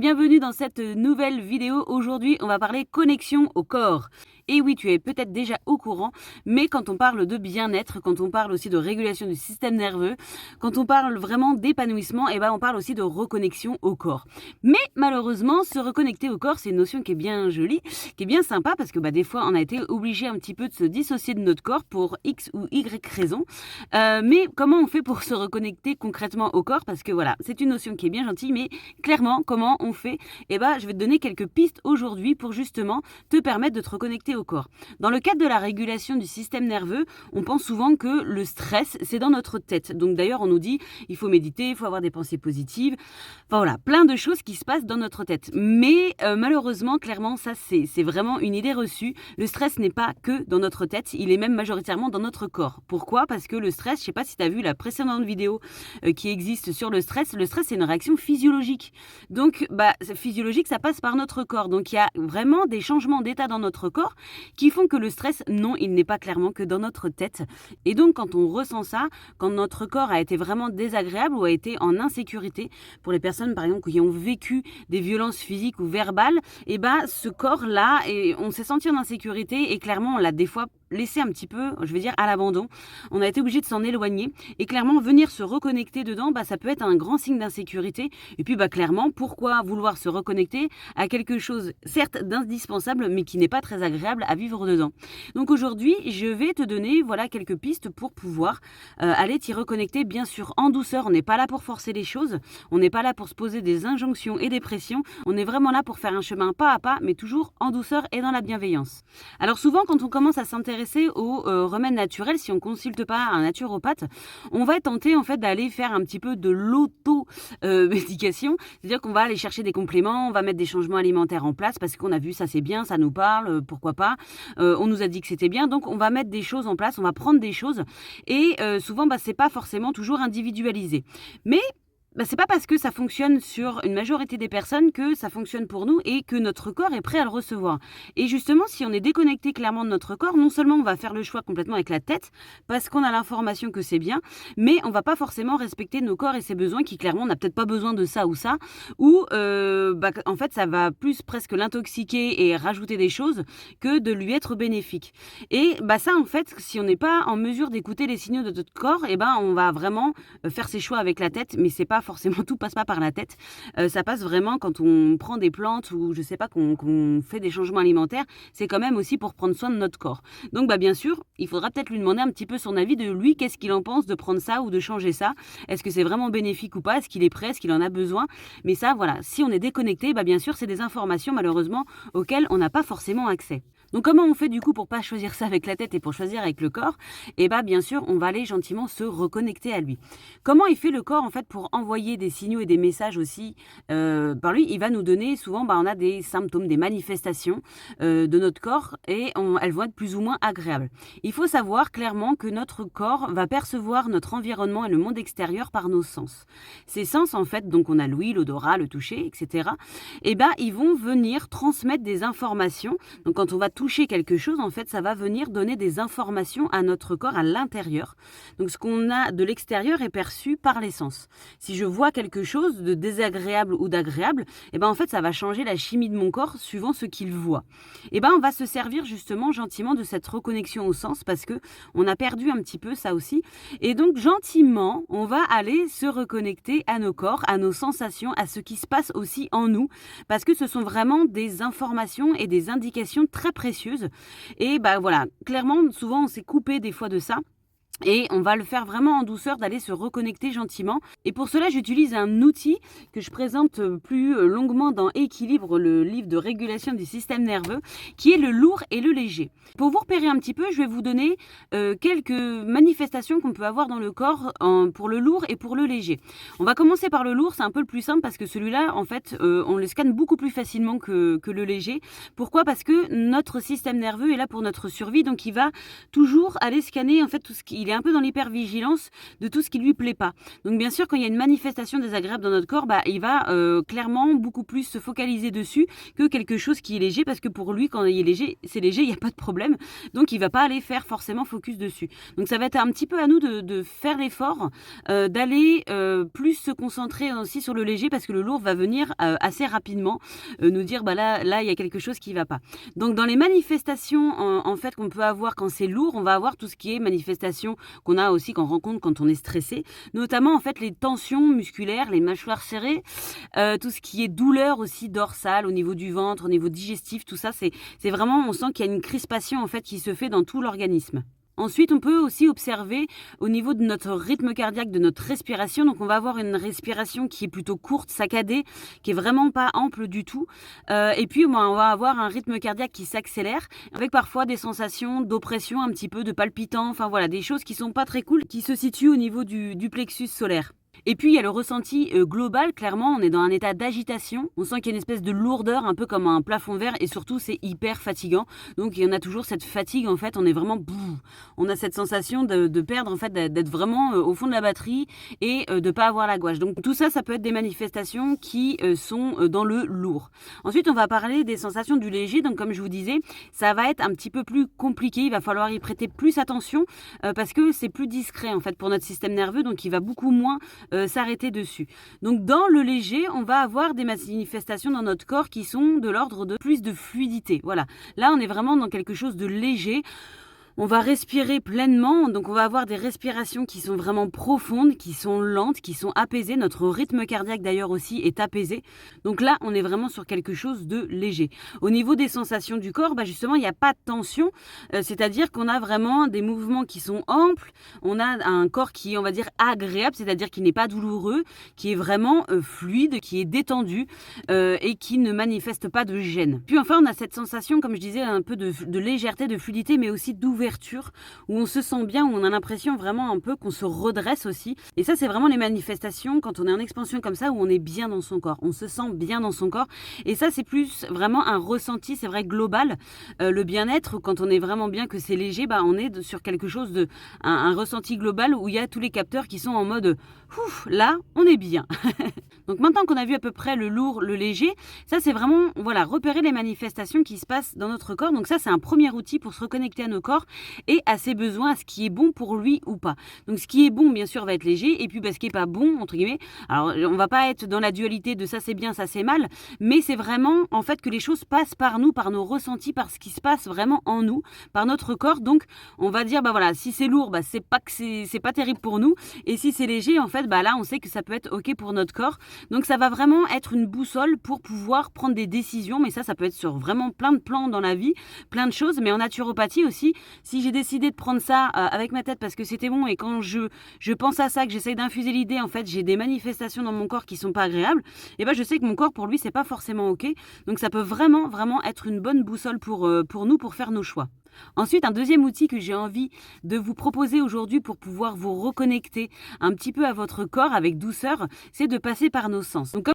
bienvenue dans cette nouvelle vidéo. Aujourd'hui, on va parler connexion au corps. Et oui, tu es peut-être déjà au courant, mais quand on parle de bien-être, quand on parle aussi de régulation du système nerveux, quand on parle vraiment d'épanouissement, on parle aussi de reconnexion au corps. Mais malheureusement, se reconnecter au corps, c'est une notion qui est bien jolie, qui est bien sympa, parce que des fois, on a été obligé un petit peu de se dissocier de notre corps pour X ou Y raison. Mais comment on fait pour se reconnecter concrètement au corps? Parce que voilà, c'est une notion qui est bien gentille, mais clairement, comment on fait? Je vais te donner quelques pistes aujourd'hui pour justement te permettre de te reconnecter au corps. Dans le cadre de la régulation du système nerveux, on pense souvent que le stress, c'est dans notre tête. Donc d'ailleurs, on nous dit, il faut méditer, il faut avoir des pensées positives. Enfin voilà, plein de choses qui se passent dans notre tête. Mais malheureusement, clairement, ça c'est vraiment une idée reçue. Le stress n'est pas que dans notre tête, il est même majoritairement dans notre corps. Pourquoi? Parce que le stress, je sais pas si tu as vu la précédente vidéo qui existe sur le stress c'est une réaction physiologique. Donc physiologique, ça passe par notre corps. Donc il y a vraiment des changements d'état dans notre corps qui font que le stress, non, il n'est pas clairement que dans notre tête. Et donc, quand on ressent ça, quand notre corps a été vraiment désagréable ou a été en insécurité, pour les personnes, par exemple, qui ont vécu des violences physiques ou verbales, ce corps-là, on s'est senti en insécurité et clairement, on l'a des fois laissé un petit peu, je vais dire, à l'abandon. On a été obligé de s'en éloigner et clairement, venir se reconnecter dedans, ça peut être un grand signe d'insécurité. Et puis, clairement, pourquoi vouloir se reconnecter à quelque chose, certes, d'indispensable, mais qui n'est pas très agréable à vivre dedans. Donc aujourd'hui, je vais te donner quelques pistes pour pouvoir aller t'y reconnecter, bien sûr, en douceur. On n'est pas là pour forcer les choses, on n'est pas là pour se poser des injonctions et des pressions, on est vraiment là pour faire un chemin pas à pas, mais toujours en douceur et dans la bienveillance. Alors souvent, quand on commence à s'intéresser aux remèdes naturels, si on ne consulte pas un naturopathe, on va être tenté en fait d'aller faire un petit peu de l'auto-médication, c'est-à-dire qu'on va aller chercher des compléments, on va mettre des changements alimentaires en place parce qu'on a vu ça c'est bien, ça nous parle, pourquoi pas, on nous a dit que c'était bien, donc on va mettre des choses en place, on va prendre des choses et souvent c'est pas forcément toujours individualisé. Mais c'est pas parce que ça fonctionne sur une majorité des personnes que ça fonctionne pour nous et que notre corps est prêt à le recevoir. Et justement, si on est déconnecté clairement de notre corps, non seulement on va faire le choix complètement avec la tête, parce qu'on a l'information que c'est bien, mais on va pas forcément respecter nos corps et ses besoins qui clairement, on n'a peut-être pas besoin de ça, ou en fait, ça va plus presque l'intoxiquer et rajouter des choses que de lui être bénéfique. Et ça, en fait, si on n'est pas en mesure d'écouter les signaux de notre corps, on va vraiment faire ses choix avec la tête, mais c'est pas forcément, tout passe pas par la tête. Ça passe vraiment quand on prend des plantes ou je sais pas qu'on fait des changements alimentaires, c'est quand même aussi pour prendre soin de notre corps. Donc bien sûr, il faudra peut-être lui demander un petit peu son avis de lui, qu'est-ce qu'il en pense de prendre ça ou de changer ça. Est-ce que c'est vraiment bénéfique ou pas? Est-ce qu'il est prêt? Est-ce qu'il en a besoin? Mais ça, voilà, si on est déconnecté, bien sûr, c'est des informations malheureusement auxquelles on n'a pas forcément accès. Donc comment on fait du coup pour pas choisir ça avec la tête et pour choisir avec le corps? Bien sûr, on va aller gentiment se reconnecter à lui. Comment il fait le corps en fait pour envoyer des signaux et des messages aussi par lui? Il va nous donner souvent, on a des symptômes, des manifestations de notre corps et elles vont être plus ou moins agréables. Il faut savoir clairement que notre corps va percevoir notre environnement et le monde extérieur par nos sens. Ces sens en fait, donc on a l'ouïe, l'odorat, le toucher, etc. Ils vont venir transmettre des informations. Donc quand on va toucher quelque chose, en fait, ça va venir donner des informations à notre corps à l'intérieur. Donc, ce qu'on a de l'extérieur est perçu par les sens. Si je vois quelque chose de désagréable ou d'agréable, en fait, ça va changer la chimie de mon corps suivant ce qu'il voit. On va se servir justement gentiment de cette reconnexion au sens parce que on a perdu un petit peu ça aussi. Et donc, gentiment, on va aller se reconnecter à nos corps, à nos sensations, à ce qui se passe aussi en nous parce que ce sont vraiment des informations et des indications très précieuses. Et clairement, souvent on s'est coupé des fois de ça. Et on va le faire vraiment en douceur, d'aller se reconnecter gentiment. Et pour cela, j'utilise un outil que je présente plus longuement dans Équilibre, le livre de régulation du système nerveux, qui est le lourd et le léger. Pour vous repérer un petit peu, je vais vous donner quelques manifestations qu'on peut avoir dans le corps pour le lourd et pour le léger. On va commencer par le lourd, c'est un peu le plus simple parce que celui-là, en fait, on le scanne beaucoup plus facilement que le léger. Pourquoi? Parce que notre système nerveux est là pour notre survie, donc il va toujours aller scanner en fait tout ce qui est est un peu dans l'hypervigilance de tout ce qui lui plaît pas. Donc bien sûr, quand il y a une manifestation désagréable dans notre corps, il va clairement beaucoup plus se focaliser dessus que quelque chose qui est léger, parce que pour lui, quand il est léger, c'est léger, il n'y a pas de problème. Donc il va pas aller faire forcément focus dessus. Donc ça va être un petit peu à nous de faire l'effort, d'aller plus se concentrer aussi sur le léger, parce que le lourd va venir assez rapidement nous dire là il y a quelque chose qui va pas. Donc dans les manifestations en fait qu'on peut avoir quand c'est lourd, on va avoir tout ce qui est manifestation qu'on a aussi qu'on rencontre quand on est stressé, notamment en fait les tensions musculaires, les mâchoires serrées, tout ce qui est douleur aussi dorsale au niveau du ventre, au niveau digestif, tout ça c'est vraiment, on sent qu'il y a une crispation en fait qui se fait dans tout l'organisme. Ensuite, on peut aussi observer au niveau de notre rythme cardiaque, de notre respiration. Donc, on va avoir une respiration qui est plutôt courte, saccadée, qui est vraiment pas ample du tout. Et puis, on va avoir un rythme cardiaque qui s'accélère, avec parfois des sensations d'oppression, un petit peu de palpitant. Enfin voilà, des choses qui sont pas très cool, qui se situent au niveau du plexus solaire. Et puis il y a le ressenti global, clairement, on est dans un état d'agitation, on sent qu'il y a une espèce de lourdeur, un peu comme un plafond vert, et surtout c'est hyper fatigant. Donc il y en a toujours cette fatigue, en fait, on est vraiment, on a cette sensation de perdre, en fait, d'être vraiment au fond de la batterie et de pas avoir la gouache. Donc tout ça, ça peut être des manifestations qui sont dans le lourd. Ensuite, on va parler des sensations du léger, donc comme je vous disais, ça va être un petit peu plus compliqué, il va falloir y prêter plus attention parce que c'est plus discret, en fait, pour notre système nerveux, donc il va beaucoup moins s'arrêter dessus. Donc dans le léger, on va avoir des manifestations dans notre corps qui sont de l'ordre de plus de fluidité. Voilà, là on est vraiment dans quelque chose de léger. On va respirer pleinement, donc on va avoir des respirations qui sont vraiment profondes, qui sont lentes, qui sont apaisées. Notre rythme cardiaque d'ailleurs aussi est apaisé. Donc là, on est vraiment sur quelque chose de léger. Au niveau des sensations du corps, justement, il n'y a pas de tension, c'est-à-dire qu'on a vraiment des mouvements qui sont amples, on a un corps qui est, on va dire, agréable, c'est-à-dire qui n'est pas douloureux, qui est vraiment fluide, qui est détendu et qui ne manifeste pas de gêne. Puis enfin, on a cette sensation, comme je disais, un peu de légèreté, de fluidité, mais aussi d'ouverture, où on se sent bien, où on a l'impression vraiment un peu qu'on se redresse aussi. Et ça, c'est vraiment les manifestations quand on est en expansion comme ça, où on est bien dans son corps. On se sent bien dans son corps. Et ça, c'est plus vraiment un ressenti, c'est vrai, global. Le bien-être, quand on est vraiment bien, que c'est léger, on est sur quelque chose de... un ressenti global où il y a tous les capteurs qui sont en mode ouf, là, on est bien. Donc maintenant qu'on a vu à peu près le lourd, le léger, ça c'est vraiment, voilà, repérer les manifestations qui se passent dans notre corps. Donc ça, c'est un premier outil pour se reconnecter à nos corps et à ses besoins, à ce qui est bon pour lui ou pas. Donc ce qui est bon, bien sûr, va être léger, et puis ce qui est pas bon, entre guillemets, alors on va pas être dans la dualité de ça c'est bien, ça c'est mal, mais c'est vraiment en fait que les choses passent par nous, par nos ressentis, par ce qui se passe vraiment en nous, par notre corps. Donc on va dire voilà, si c'est lourd, c'est pas que c'est pas terrible pour nous, et si c'est léger, en fait là on sait que ça peut être ok pour notre corps. Donc ça va vraiment être une boussole pour pouvoir prendre des décisions, mais ça peut être sur vraiment plein de plans dans la vie, plein de choses. Mais en naturopathie aussi, si j'ai décidé de prendre ça avec ma tête parce que c'était bon, et quand je pense à ça, que j'essaye d'infuser l'idée, en fait j'ai des manifestations dans mon corps qui sont pas agréables, et je sais que mon corps, pour lui, c'est pas forcément ok. Donc ça peut vraiment être une bonne boussole pour nous, pour faire nos choix. Ensuite, un deuxième outil que j'ai envie de vous proposer aujourd'hui pour pouvoir vous reconnecter un petit peu à votre corps avec douceur, c'est de passer par nos sens. Donc,